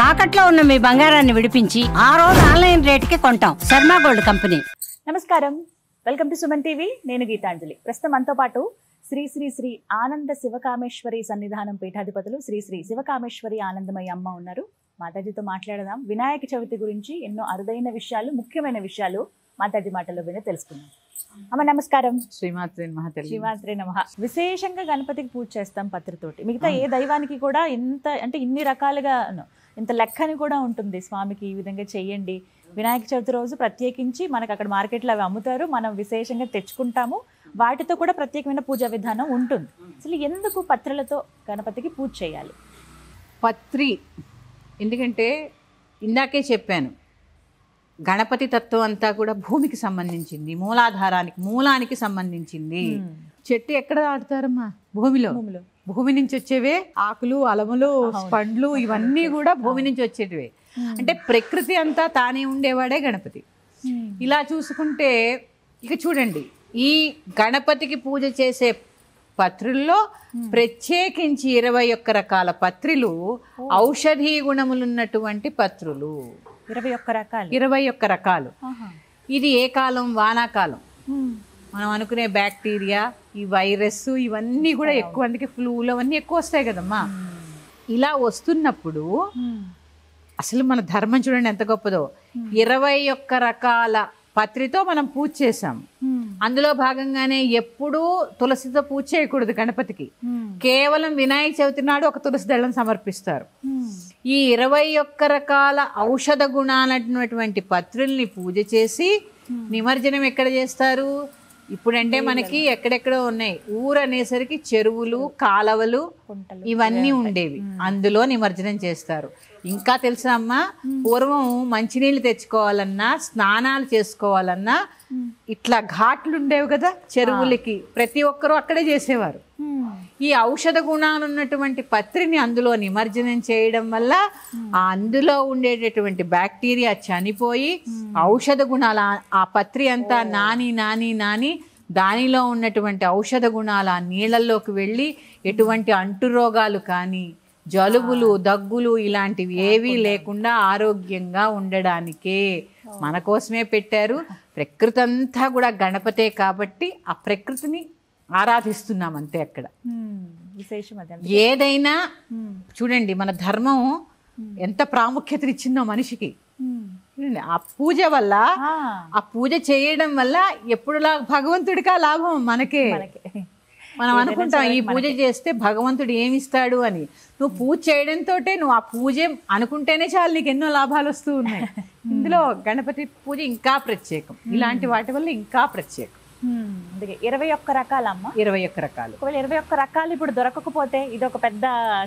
తాకట్లో ఉన్న మీ బంగారాన్ని విడిపించి ఆ రోజు ఆన్లైన్ రేటుకి కొంటాం. Sharma gold company. నమస్కారం, వెల్కమ్ టు సుమన్ టీవీ. నేను గీతాంజలి. ప్రస్తుతం మనతో పాటు శ్రీ శ్రీ శ్రీ ఆనంద శివకామేశ్వరి సన్నిధానం పీఠాధిపతులు శ్రీ శ్రీ శివకామేశ్వరి ఆనందమయ్య అమ్మ ఉన్నారు. మాతాజీతో మాట్లాడదాం. వినాయక చవితి గురించి ఎన్నో అరుదైన విషయాలు, ముఖ్యమైన విషయాలు మాతాజీ మాటల్లో విని తెలుసుకుందాం. అమ్మ నమస్కారం. శ్రీమాత్రే నమః. శ్రీమాత్రే నమః. విశేషంగా గణపతికి పూజ చేస్తాం పత్రితోటి. మిగతా ఏ దైవానికి కూడా ఇంత అంటే ఇన్ని రకాలుగా ఇంత లెక్కని కూడా ఉంటుంది. స్వామికి ఈ విధంగా చెయ్యండి. వినాయక చవితి రోజు ప్రత్యేకించి మనకు అక్కడ మార్కెట్లో అవి అమ్ముతారు, మనం విశేషంగా తెచ్చుకుంటాము. వాటితో కూడా ప్రత్యేకమైన పూజా విధానం ఉంటుంది. అసలు ఎందుకు పత్రులతో గణపతికి పూజ చేయాలి? పత్రి ఎందుకంటే ఇందాకే చెప్పాను, గణపతి తత్వం అంతా కూడా భూమికి సంబంధించింది, మూలానికి సంబంధించింది. చెట్టు ఎక్కడ నాటుతారమ్మా? భూమిలో. భూమి నుంచి వచ్చేవే ఆకులు, అలములు, పండ్లు ఇవన్నీ కూడా భూమి నుంచి వచ్చేటివే. అంటే ప్రకృతి అంతా తానే ఉండేవాడే గణపతి. ఇలా చూసుకుంటే ఇక చూడండి, ఈ గణపతికి పూజ చేసే పత్రుల్లో ప్రత్యేకించి 21 రకాల పత్రులు ఔషధీ గుణములున్నటువంటి పత్రులు. 21 రకాలు. ఇది ఏ కాలం? వానాకాలం. మనం అనుకునే బ్యాక్టీరియా, ఈ వైరస్ ఇవన్నీ కూడా ఎక్కువ, అందుకే ఫ్లూలు అవన్నీ ఎక్కువ వస్తాయి కదమ్మా. ఇలా వస్తున్నప్పుడు అసలు మన ధర్మం చూడండి ఎంత గొప్పదో. 21 రకాల పత్రితో మనం పూజ చేసాం. అందులో భాగంగానే ఎప్పుడూ తులసితో పూజ చేయకూడదు గణపతికి. కేవలం వినాయక చవితి నాడు ఒక తులసి దళం సమర్పిస్తారు. ఈ 21 రకాల ఔషధ గుణాలటువంటి పత్రుల్ని పూజ చేసి నిమజ్జనం ఎక్కడ చేస్తారు? ఇప్పుడంటే మనకి ఎక్కడెక్కడో ఉన్నాయి. ఊరు అనేసరికి చెరువులు, కాలవలు ఇవన్నీ ఉండేవి, అందులో నిమజ్జనం చేస్తారు. ఇంకా తెలుసా అమ్మా, పూర్వం మంచినీళ్ళు తెచ్చుకోవాలన్నా, స్నానాలు చేసుకోవాలన్నా ఇట్లా ఘాట్లు ఉండేవి కదా చెరువులకి, ప్రతి ఒక్కరూ అక్కడే చేసేవారు. ఈ ఔషధ గుణాలు ఉన్నటువంటి పత్రిని అందులో నిమజ్జనం చేయడం వల్ల అందులో ఉండేటటువంటి బ్యాక్టీరియా చనిపోయి ఔషధ గుణాల ఆ పత్రి అంతా నాని దానిలో ఉన్నటువంటి ఔషధ గుణాలు ఆ నీళ్ళల్లోకి వెళ్ళి ఎటువంటి అంటురోగాలు కానీ, జలుబులు, దగ్గులు ఇలాంటివి ఏవీ లేకుండా ఆరోగ్యంగా ఉండడానికే మన కోసమే పెట్టారు. ప్రకృతి అంతా కూడా గణపతే కాబట్టి ఆ ప్రకృతిని ఆరాధిస్తున్నాం అంతే. అక్కడ విశేషం ఏదైనా చూడండి, మన ధర్మం ఎంత ప్రాముఖ్యతనిచ్చిందో మనిషికి. ఆ పూజ వల్ల, ఆ పూజ చేయడం వల్ల ఎప్పుడులా భగవంతుడికి ఆ లాభం మనకే. మనం అనుకుంటాం ఈ పూజ చేస్తే భగవంతుడు ఏమిస్తాడు అని. నువ్వు పూజ చేయడంతో నువ్వు ఆ పూజ అనుకుంటేనే చాలు, నీకు ఎన్నో లాభాలు వస్తూ ఉన్నాయి. ఇందులో గణపతి పూజ ఇంకా ప్రత్యేకం. ఇలాంటి వాటి వల్ల ఇంకా ప్రత్యేకం. అందుకే 21 రకాలమ్మా. 21 రకాలు. ఒకవేళ 21 రకాలు ఇప్పుడు దొరకకపోతే ఇది ఒక పెద్ద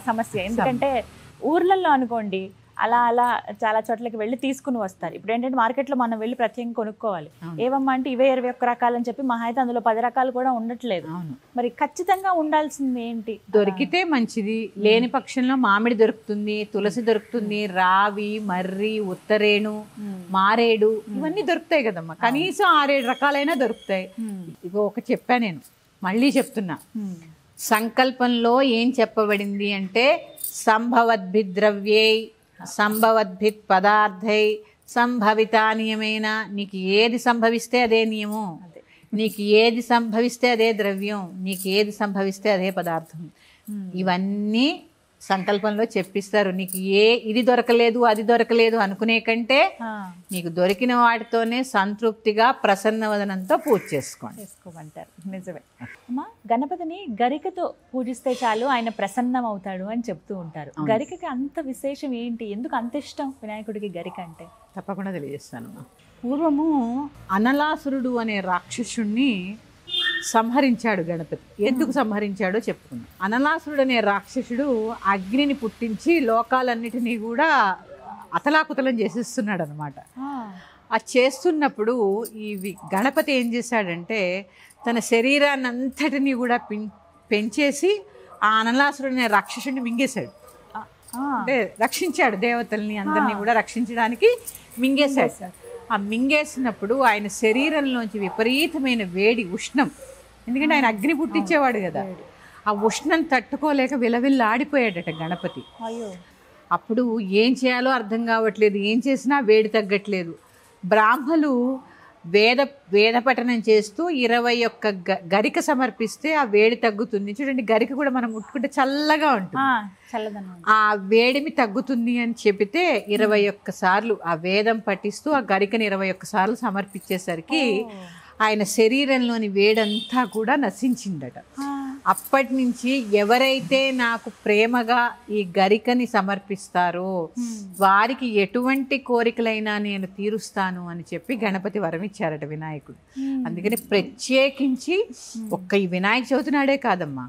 సమస్య. ఎందుకంటే ఊర్లలో అనుకోండి అలా చాలా చోట్లకి వెళ్ళి తీసుకుని వస్తారు. ఇప్పుడు ఏంటంటే మార్కెట్లో మనం వెళ్ళి ప్రత్యేకంగా కొనుక్కోవాలి. ఏవమ్మా అంటే ఇవే 21 రకాలని చెప్పి మహా అయితే అందులో 10 రకాలు కూడా ఉండట్లేదు. మరి ఖచ్చితంగా ఉండాల్సింది ఏంటి? దొరికితే మంచిది, లేని పక్షంలో మామిడి దొరుకుతుంది, తులసి దొరుకుతుంది, రావి, మర్రి, ఉత్తరేణు, మారేడు ఇవన్నీ దొరుకుతాయి కదమ్మా. కనీసం 6-7 రకాలైనా దొరుకుతాయి. ఇగో ఒక చెప్పా, నేను మళ్ళీ చెప్తున్నా. సంకల్పంలో ఏం చెప్పబడింది అంటే సంభవద్భిద్రవ్యై సంభవద్భిత్ పదార్థై సంభవితా నియమేన. నీకు ఏది సంభవిస్తే అదే నియమం, నీకు ఏది సంభవిస్తే అదే ద్రవ్యం, నీకు ఏది సంభవిస్తే అదే పదార్థం. ఇవన్నీ సంకల్పంలో చెప్పిస్తారు. నీకు ఇది దొరకలేదు అది దొరకలేదు అనుకునే కంటే నీకు దొరికిన వాటితోనే సంతృప్తిగా ప్రసన్నవదనంతో పూజ చేసుకోమంటారు. నిజమే అమ్మా. గణపతిని గరికతో పూజిస్తే చాలు ఆయన ప్రసన్నం అవుతాడు అని చెప్తూ ఉంటారు. గరికకి అంత విశేషం ఏంటి? ఎందుకు అంత ఇష్టం వినాయకుడికి గరిక అంటే? తప్పకుండా తెలియజేస్తాను. పూర్వము అనలాసురుడు అనే రాక్షసుణ్ణి సంహరించాడు గణపతి. ఎందుకు సంహరించాడో చెప్పుకున్నాం. అనలాసురుడు అనే రాక్షసుడు అగ్నిని పుట్టించి లోకాలన్నిటినీ కూడా అతలాకుతలం చేసేస్తున్నాడు అనమాట. అది చేస్తున్నప్పుడు ఈ గణపతి ఏం చేశాడంటే తన శరీరాన్ని అంతటినీ కూడా పెంచేసి ఆ అనలాసురుడు అనే రాక్షసుడిని మింగేశాడు. అంటే రక్షించాడు, దేవతల్ని అందరినీ కూడా రక్షించడానికి మింగేశాడు. ఆ మింగేసినప్పుడు ఆయన శరీరంలోంచి విపరీతమైన వేడి, ఉష్ణం, ఎందుకంటే ఆయన అగ్ని పుట్టించేవాడు కదా, ఆ ఉష్ణం తట్టుకోలేక విలవిల్లాడిపోయాడట గణపతి. అప్పుడు ఏం చేయాలో అర్థం కావట్లేదు, ఏం చేసినా వేడి తగ్గట్లేదు. బ్రాహ్మలు వేద పఠనం చేస్తూ 21 గరిక సమర్పిస్తే ఆ వేడి తగ్గుతుంది. చూడండి, గరిక కూడా మనం ముట్టుకుంటే చల్లగా ఉంటుంది, చల్లదనం. ఆ వేడిమి తగ్గుతుంది అని చెబితే 21 సార్లు ఆ వేదం పఠిస్తూ ఆ గరికని 21 సార్లు సమర్పించేసరికి ఆయన శరీరంలోని వేడంతా కూడా నశించిందట. అప్పటి నుంచి ఎవరైతే నాకు ప్రేమగా ఈ గరికని సమర్పిస్తారో వారికి ఎటువంటి కోరికలైనా నేను తీరుస్తాను అని చెప్పి గణపతి వరం ఇచ్చారట వినాయకుడు. అందుకని ప్రత్యేకించి ఒక్క ఈ వినాయక చవితి నాడే కాదమ్మా,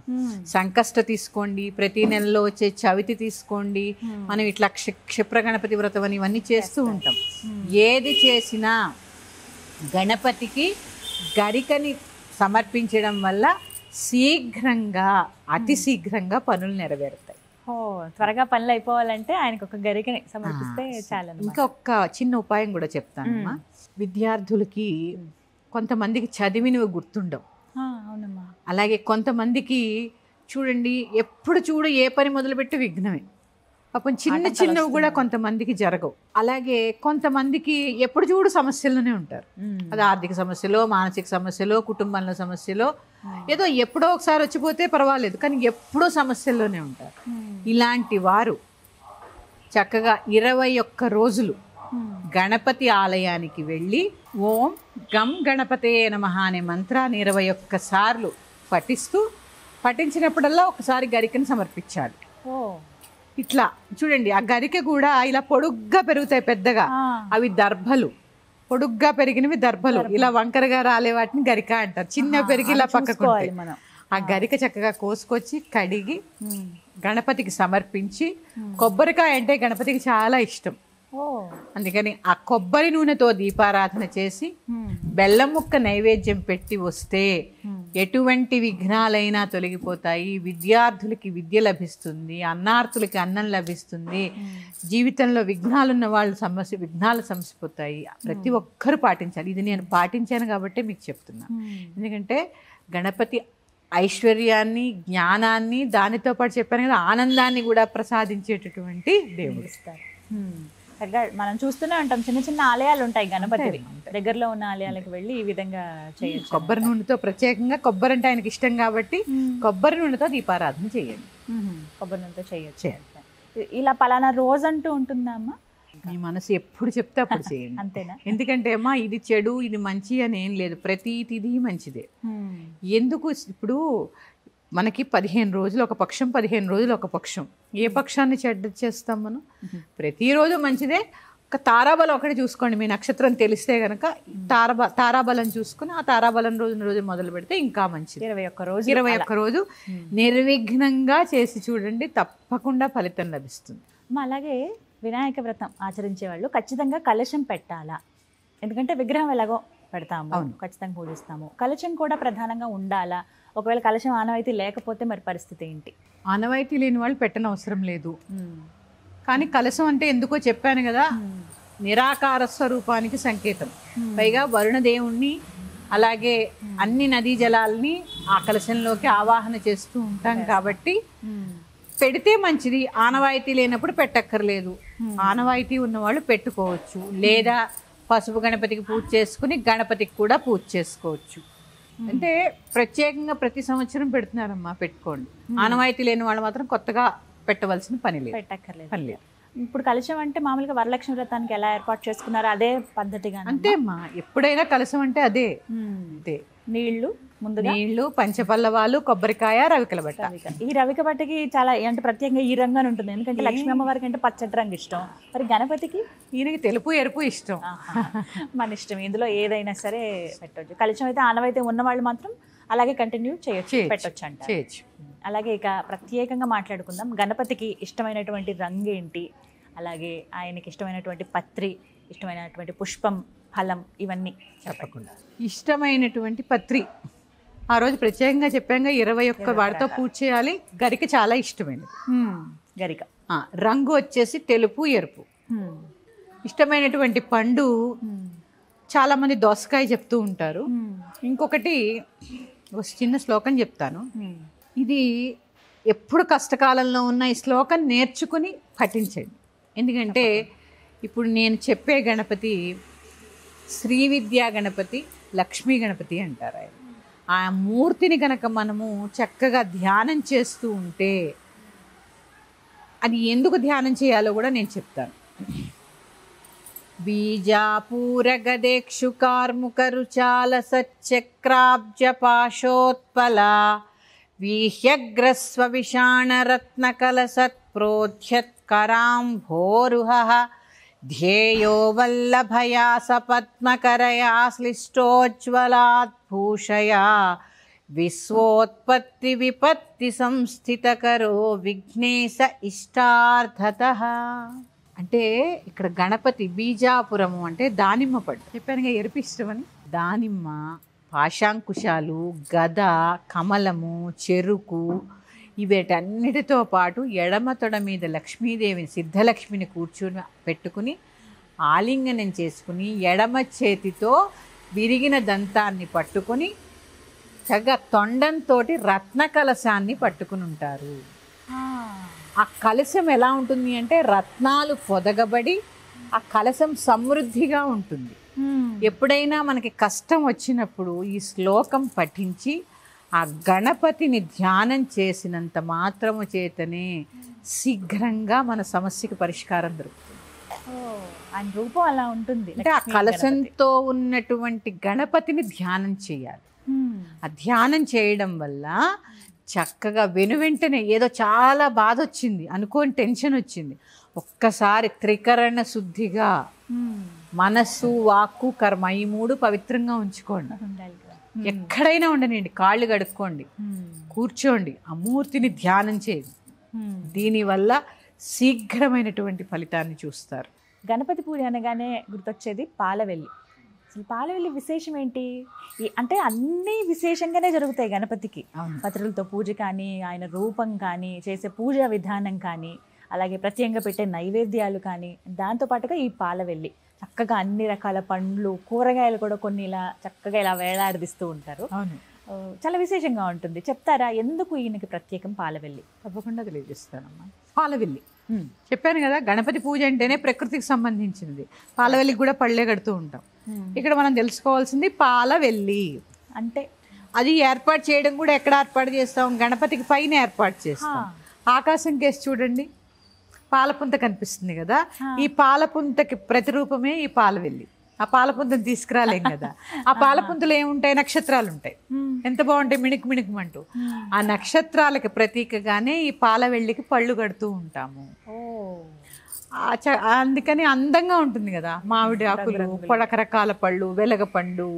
సంకష్ట తీసుకోండి, ప్రతి నెలలో వచ్చే చవితి తీసుకోండి, మనం ఇట్లా క్షిప్ర గణపతి వ్రతం అని ఇవన్నీ చేస్తూ ఉంటాం. ఏది చేసినా గణపతికి గరికని సమర్పించడం వల్ల శీఘ్రంగా, అతి శీఘ్రంగా పనులు నెరవేరుతాయి. త్వరగా పనులు అయిపోవాలంటే ఆయనకు ఒక గరికని సమర్పిస్తే చాలు. ఇంకా ఒక్క చిన్న ఉపాయం కూడా చెప్తానమ్మా. విద్యార్థులకి కొంతమందికి చదివినవి గుర్తుండవు. అవునమ్మా. అలాగే కొంతమందికి చూడండి, ఎప్పుడు చూడు ఏ పని మొదలుపెట్టి విఘ్నమే. పాపం చిన్న చిన్నవి కూడా కొంతమందికి జరగవు. అలాగే కొంతమందికి ఎప్పుడు చూడు సమస్యల్లోనే ఉంటారు. అది ఆర్థిక సమస్యలో, మానసిక సమస్యలో, కుటుంబంలో సమస్యలో, ఏదో ఎప్పుడో ఒకసారి వచ్చిపోతే పర్వాలేదు, కానీ ఎప్పుడో సమస్యల్లోనే ఉంటారు. ఇలాంటి వారు చక్కగా 21 రోజులు గణపతి ఆలయానికి వెళ్ళి ఓం గం గణపతే నమః అనే మంత్రాన్ని 21 సార్లు పఠించినప్పుడల్లా ఒకసారి గరికను సమర్పించాలి. ఇట్లా చూడండి, ఆ గరిక కూడా ఇలా పొడుగ్గా పెరుగుతాయి పెద్దగా, అవి దర్భలు, పొడుగ్గా పెరిగినవి దర్భలు, ఇలా వంకరగా రాలే వాటిని గరిక అంటారు. చిన్న పెరిగి ఇలా పక్కకు ఆ గరిక చక్కగా కోసుకొచ్చి కడిగి గణపతికి సమర్పించి, కొబ్బరికాయ అంటే గణపతికి చాలా ఇష్టం, అందుకని ఆ కొబ్బరి నూనెతో దీపారాధన చేసి బెల్లం ముక్క నైవేద్యం పెట్టి వస్తే ఎటువంటి విఘ్నాలైనా తొలగిపోతాయి. విద్యార్థులకి విద్య లభిస్తుంది, అన్నార్థులకి అన్నం లభిస్తుంది, జీవితంలో విఘ్నాలున్న వాళ్ళు విఘ్నాలు సమసిపోతాయి. ప్రతి ఒక్కరూ పాటించాలి. ఇది నేను పాటించాను కాబట్టి మీకు చెప్తున్నాను. ఎందుకంటే గణపతి ఐశ్వర్యాన్ని, జ్ఞానాన్ని, దానితో పాటు చెప్పాను కదా ఆనందాన్ని కూడా ప్రసాదించేటటువంటి దేవుడు. మనం చూస్తూనే ఉంటాం, చిన్న చిన్న ఆలయాలు ఉంటాయి గణపతి దగ్గరలో ఉన్న ఆలయాలకు వెళ్ళి ఈ విధంగా చేయొచ్చు. కొబ్బరి నూనెతో, ప్రత్యేకంగా కొబ్బరి అంటే ఆయనకి ఇష్టం కాబట్టి కొబ్బరి నూనెతో దీపారాధన చేయండి. కొబ్బరి నూనెతో చేయొచ్చు. ఇలా పలానా రోజు అంటూ ఉంటుందా అమ్మా? మీ మనసు ఎప్పుడు చెప్తే అప్పుడు చేయండి. అంతేనా? ఎందుకంటే అమ్మా, ఇది చెడు ఇది మంచి అని ఏం లేదు, ప్రతి తిథి మంచిదే. ఎందుకు ఇప్పుడు మనకి 15 రోజులు ఒక పక్షం, 15 రోజులు ఒక పక్షం, ఏ పక్షాన్ని చెడ్డ చేస్తాం మనం? ప్రతిరోజు మంచిదే. ఒక తారాబలం ఒకటి చూసుకోండి, మీ నక్షత్రం తెలిస్తే కనుక తారాబలం చూసుకుని ఆ తారాబలం రోజు మొదలు పెడితే ఇంకా మంచిది. 21 రోజు నిర్విఘ్నంగా చేసి చూడండి, తప్పకుండా ఫలితం లభిస్తుంది. అలాగే వినాయక వ్రతం ఆచరించే వాళ్ళు ఖచ్చితంగా కలశం పెట్టాలా? ఎందుకంటే విగ్రహం ఎలాగో పెడతాము, ఖచ్చితంగా పూజిస్తాము, కలశం కూడా ప్రధానంగా ఉండాలా? ఒకవేళ కలశం ఆనవాయితీ లేకపోతే మరి పరిస్థితి ఏంటి? ఆనవాయితీ లేని వాళ్ళు పెట్టనవసరం లేదు. కానీ కలశం అంటే ఎందుకో చెప్పాను కదా, నిరాకార స్వరూపానికి సంకేతం. పైగా వరుణదేవుణ్ణి అలాగే అన్ని నదీ జలాల్ని ఆ కలశంలోకి ఆవాహన చేస్తూ ఉంటాం కాబట్టి పెడితే మంచిది. ఆనవాయితీ లేనప్పుడు పెట్టక్కర్లేదు. ఆనవాయితీ ఉన్నవాళ్ళు పెట్టుకోవచ్చు, లేదా పసుపు గణపతికి పూజ చేసుకుని గణపతికి కూడా పూజ చేసుకోవచ్చు. అంటే ప్రత్యేకంగా ప్రతి సంవత్సరం పెడుతున్నారమ్మా, పెట్టుకోండి. ఆనవాయితీ లేని వాళ్ళు మాత్రం కొత్తగా పెట్టవలసిన పని లేదు, పెట్టక్కర్లేదు. ఇప్పుడు కలశం అంటే మామూలుగా వరలక్ష్మి వ్రతానికి ఎలా ఏర్పాటు చేసుకున్నారో అదే పద్ధతిగా అంతే అమ్మా. ఎప్పుడైనా కలశం అంటే అదే. అంతే. నీళ్లు, పంచపల్లవాలు, కొబ్బరికాయ, రవికల బట్ట. ఈ రవిక బట్టకి చాలా అంటే ప్రత్యేకంగా ఈ రంగు ఉంటుంది, ఎందుకంటే లక్ష్మీ అమ్మవారికి అంటే పచ్చటి రంగు ఇష్టం, మరి గణపతికి ఈయనకి తెలుపు ఎరుపు ఇష్టం. మన ఇష్టం, ఇందులో ఏదైనా సరే పెట్టవచ్చు. కలశం అయితే ఆనవాయితీ ఉన్నవాళ్ళు మాత్రం అలాగే కంటిన్యూ చేయొచ్చు, పెట్టొచ్చు అంట. అలాగే ఇక ప్రత్యేకంగా మాట్లాడుకుందాం, గణపతికి ఇష్టమైనటువంటి రంగు ఏంటి, అలాగే ఆయనకి ఇష్టమైనటువంటి పత్రి, ఇష్టమైనటువంటి పుష్పం, ఫలం, ఇవన్నీ చెప్పకుండా. ఇష్టమైనటువంటి పత్రి ఆ రోజు ప్రత్యేకంగా చెప్పాక 21 వాటితో పూజ చేయాలి. గరిక చాలా ఇష్టమైనది. గరిక రంగు వచ్చేసి తెలుపు ఎరుపు. ఇష్టమైనటువంటి పండు చాలా మంది దోసకాయ చెప్తూ ఉంటారు. ఇంకొకటి ఒక చిన్న శ్లోకం చెప్తాను. ఇది ఎప్పుడు కష్టకాలంలో ఉన్న ఈ శ్లోకం నేర్చుకుని పఠించండి. ఎందుకంటే ఇప్పుడు నేను చెప్పే గణపతి శ్రీ విద్యా గణపతి, లక్ష్మీ గణపతి అంటారు. ఆయన ఆ మూర్తిని కనుక మనము చక్కగా ధ్యానం చేస్తూ ఉంటే అది ఎందుకు ధ్యానం చేయాలో కూడా నేను చెప్తాను. బీజాపూర గదేక్షు కార్ముక రుచాల సచక్రాబ్జ పాశోత్పల వీహ్యగ్రస్వ విషాణరత్న కలసత్ప్రోధ్యత్కరాంభోరుహ ధ్యేయో వల్లభయా సపద్మకరయా శ్లిష్టోజ్వలాత్ భూషయా విశ్వోత్పత్తి విపత్తి సంస్థితకరో విఘ్నేశ ఇష్టార్థతః. అంటే ఇక్కడ గణపతి బీజాపురము అంటే దానిమ్మ పట్టు చెప్పాను, ఎరుపు ఇష్టమని. దానిమ్మ, పాశాంకుశాలు, గద, కమలము, చెరుకు వీటన్నిటితో పాటు ఎడమ తొడ మీద లక్ష్మీదేవిని, సిద్ధలక్ష్మిని కూర్చుని పెట్టుకుని ఆలింగనం చేసుకుని ఎడమ చేతితో విరిగిన దంతాన్ని పట్టుకొని చక్కగా తొండంతో రత్న కలశాన్ని పట్టుకుని ఉంటారు. ఆ కలశం ఎలా ఉంటుంది అంటే రత్నాలు పొదగబడి ఆ కలశం సమృద్ధిగా ఉంటుంది. ఎప్పుడైనా మనకి కష్టం వచ్చినప్పుడు ఈ శ్లోకం పఠించి ఆ గణపతిని ధ్యానం చేసినంత మాత్రము చేతనే శీఘ్రంగా మన సమస్యకి పరిష్కారం దొరుకుతుంది. ఆయన రూపం అలా ఉంటుంది. అంటే ఆ కలశంతో ఉన్నటువంటి గణపతిని ధ్యానం చేయాలి. ఆ ధ్యానం చేయడం వల్ల చక్కగా వెనువెంటనే ఏదో చాలా బాధ వచ్చింది అనుకోని, టెన్షన్ వచ్చింది, ఒక్కసారి త్రికరణ శుద్ధిగా మనస్సు, వాక్కు, కర్మ ఈ మూడు పవిత్రంగా ఉంచుకోండి. ఎక్కడైనా ఉండనండి, కాళ్ళు కడుక్కోండి, కూర్చోండి, ఆ మూర్తిని ధ్యానం చేయండి. దీనివల్ల శీఘ్రమైనటువంటి ఫలితాన్ని చూస్తారు. గణపతి పూజ అనగానే గుర్తొచ్చేది పాలవెల్లి. అసలు పాలవెల్లి విశేషం ఏంటి? అంటే అన్నీ విశేషంగానే జరుగుతాయి గణపతికి. పత్రులతో పూజ కానీ, ఆయన రూపం కానీ, చేసే పూజా విధానం కానీ, అలాగే ప్రత్యేకంగా పెట్టే నైవేద్యాలు కానీ, దాంతోపాటుగా ఈ పాలవెల్లి చక్కగా అన్ని రకాల పండ్లు, కూరగాయలు కూడా కొన్ని ఇలా చక్కగా ఇలా వేలాడదీస్తూ ఉంటారు. అవును, చాలా విశేషంగా ఉంటుంది. చెప్తారా ఎందుకు ఈయనకి ప్రత్యేకం పాలవెల్లి? తప్పకుండా తెలియజేస్తానమ్మా. పాలవెల్లి చెప్పాను కదా, గణపతి పూజ అంటేనే ప్రకృతికి సంబంధించినది. పాలవెల్లికి కూడా పళ్ళే కడుతూ ఉంటాం. ఇక్కడ మనం తెలుసుకోవాల్సింది పాలవెల్లి అంటే అది ఏర్పాటు చేయడం కూడా ఎక్కడ ఏర్పాటు చేస్తాం? గణపతికి పైన ఏర్పాటు చేస్తాం. ఆకాశం కేసి చూడండి, పాలపుంత కనిపిస్తుంది కదా, ఈ పాలపుంతకి ప్రతిరూపమే ఈ పాలవెల్లి. ఆ పాలపుంతను తీసుకురాలేం కదా, ఆ పాలపుంతలు ఏముంటాయి? నక్షత్రాలు ఉంటాయి. ఎంత బాగుంటాయి, మిణుకు మిణుకుమంటూ. ఆ నక్షత్రాలకి ప్రతీకగానే ఈ పాలవెల్లికి పళ్ళు కడుతూ ఉంటాము. అందుకని అందంగా ఉంటుంది కదా. మామిడి ఆకులు, రకరకాల పళ్ళు, వెలగపండు,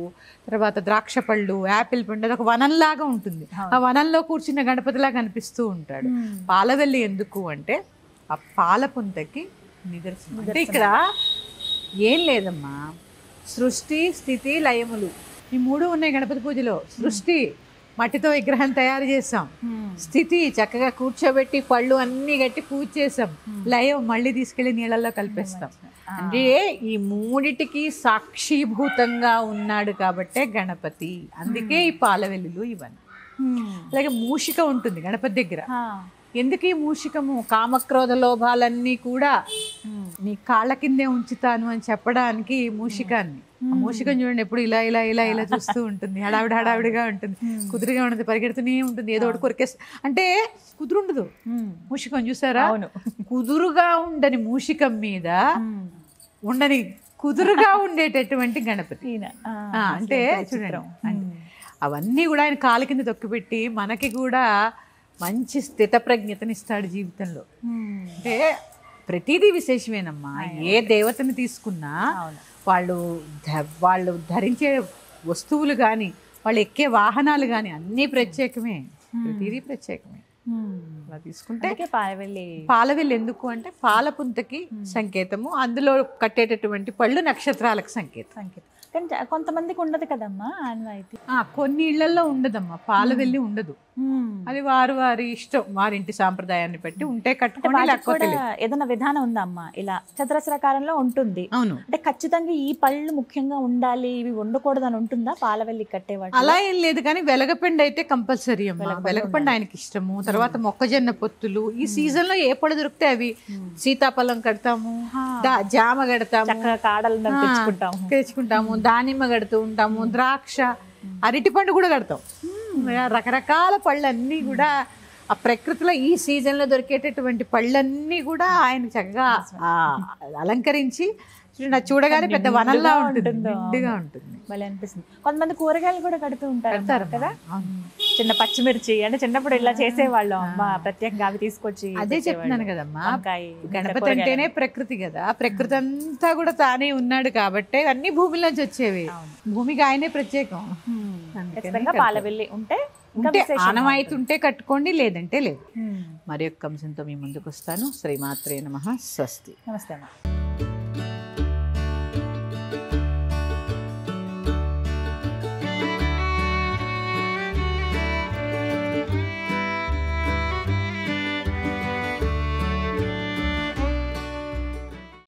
తర్వాత ద్రాక్ష పళ్ళు, యాపిల్ పండు, అది ఒక వనంలాగా ఉంటుంది. ఆ వనంలో కూర్చున్న గణపతిలాగా అనిపిస్తూ ఉంటాడు. పాలవెల్లి ఎందుకు అంటే ఆ పాలపుంతకి నిదర్శనం. అంటే ఇక్కడ ఏం లేదమ్మా, సృష్టి, స్థితి, లయములు ఈ మూడు ఉన్నాయి గణపతి పూజలో. సృష్టి, మట్టితో విగ్రహం తయారు చేసాం. స్థితి, చక్కగా కూర్చోబెట్టి పళ్ళు అన్ని గట్టి పూజ చేసాం. లయం, మళ్ళీ తీసుకెళ్లి నీళ్ళల్లో కలిపేస్తాం. అంటే ఈ మూడిటికి సాక్షిభూతంగా ఉన్నాడు కాబట్టే గణపతి. అందుకే ఈ పాలవెల్లులు ఇవన్నీ. అలాగే మూషిక ఉంటుంది గణపతి దగ్గర. ఎందుకు ఈ మూషికము? కామక్రోధ లోభాలన్నీ కూడా నీ కాళ్ళ కిందే ఉంచుతాను అని చెప్పడానికి మూషికాన్ని. ఆ మూషికం చూడండి, ఎప్పుడు ఇలా ఇలా ఇలా ఇలా చూస్తూ ఉంటుంది. హడావిడిగా ఉంటుంది, కుదురుగా ఉంటుంది, పరిగెడుతూనే ఉంటుంది, ఏదో ఒకటి కొరికేస్తా. అంటే కుదురుండదు మూషికం, చూసారా? కుదురుగా ఉండని మూషికం మీద ఉండని కుదురుగా ఉండేటటువంటి గణపతి. అంటే చూడండి, అవన్నీ కూడా ఆయన కాళ్ళ కింద తొక్కిపెట్టి మనకి కూడా మంచి స్థిత ప్రజ్ఞతనిస్తాడు జీవితంలో. అంటే ప్రతిదీ విశేషమేనమ్మా. ఏ దేవతని తీసుకున్నా వాళ్ళు ధరించే వస్తువులు కానీ, వాళ్ళు ఎక్కే వాహనాలు కానీ అన్నీ ప్రత్యేకమే, ప్రతిదీ ప్రత్యేకమే. అలా తీసుకుంటే పాలవెల్లి ఎందుకు అంటే పాలపుంతకి సంకేతము, అందులో కట్టేటటువంటి పళ్ళు నక్షత్రాలకు సంకేతం. కానీ కొంతమందికి ఉండదు కదమ్మా ఆనవాయితీ. కొన్ని ఇళ్లలో ఉండదమ్మా, పాలవెల్లి ఉండదు. అది వారి ఇష్టం, వారింటి సాంప్రదాయాన్ని బట్టి ఉంటే కట్టుకోండి, లేకపోతే లేదు. ఏదైనా విధానం ఉందా అమ్మా? ఇలా చతురస్రాకారంలో ఉంటుంది, అవును. అంటే ఖచ్చితంగా ఈ పళ్ళు ముఖ్యంగా ఉండాలి, ఇవి ఉండకూడదు అని ఉంటుందా పాలవెల్లి కట్టేవాడు? అలా ఏం లేదు, కానీ వెలగపిండి అయితే కంపల్సరీ అమ్మా. వెలగపిండి ఆయనకి ఇష్టము. తర్వాత మొక్కజొన్న పొత్తులు, ఈ సీజన్ లో ఏ పళ్ళు దొరికితే అవి. సీతాఫలం కడతాము, జామ కడతాము, చక్కగా కాడలు తెచ్చుకుంటాము, దానిమ్మ కడుతూ ఉంటాము, ద్రాక్ష, అరటి పండు కూడా కడతాం. రకరకాల పళ్ళన్నీ కూడా ఆ ప్రకృతిలో ఈ సీజన్ లో దొరికేటటువంటి పళ్ళన్నీ కూడా ఆయన చక్కగా అలంకరించి చూడగానే పెద్ద వనల్లా ఉంటుంది, నిండుగా ఉంటుంది. భలే అనిపిస్తుంది. కొంతమంది కూరగాయలు కూడా కడుతూ ఉంటారు కదా, చిన్న పచ్చిమిర్చి, అంటే చిన్నప్పుడు ఇలా చేసేవాళ్ళం అమ్మ, ప్రత్యేకంగా అవి తీసుకొచ్చి. అదే చెప్తున్నాను కదమ్మా, గణపతి అంటేనే ప్రకృతి కదా, ప్రకృతి అంతా కూడా తానే ఉన్నాడు కాబట్టి అన్ని భూమిలోంచి వచ్చేవి. భూమికి ఆయనే ప్రత్యేకం. పాలవెల్లి ఉంటే ఆనవాయితీ ఉంటే కట్టుకోండి, లేదంటే లేదు. మరి యొక్క అంశంతో మీ ముందుకు వస్తాను. శ్రీమాత్రే నమః. స్వస్తి. నమస్తే అమ్మా.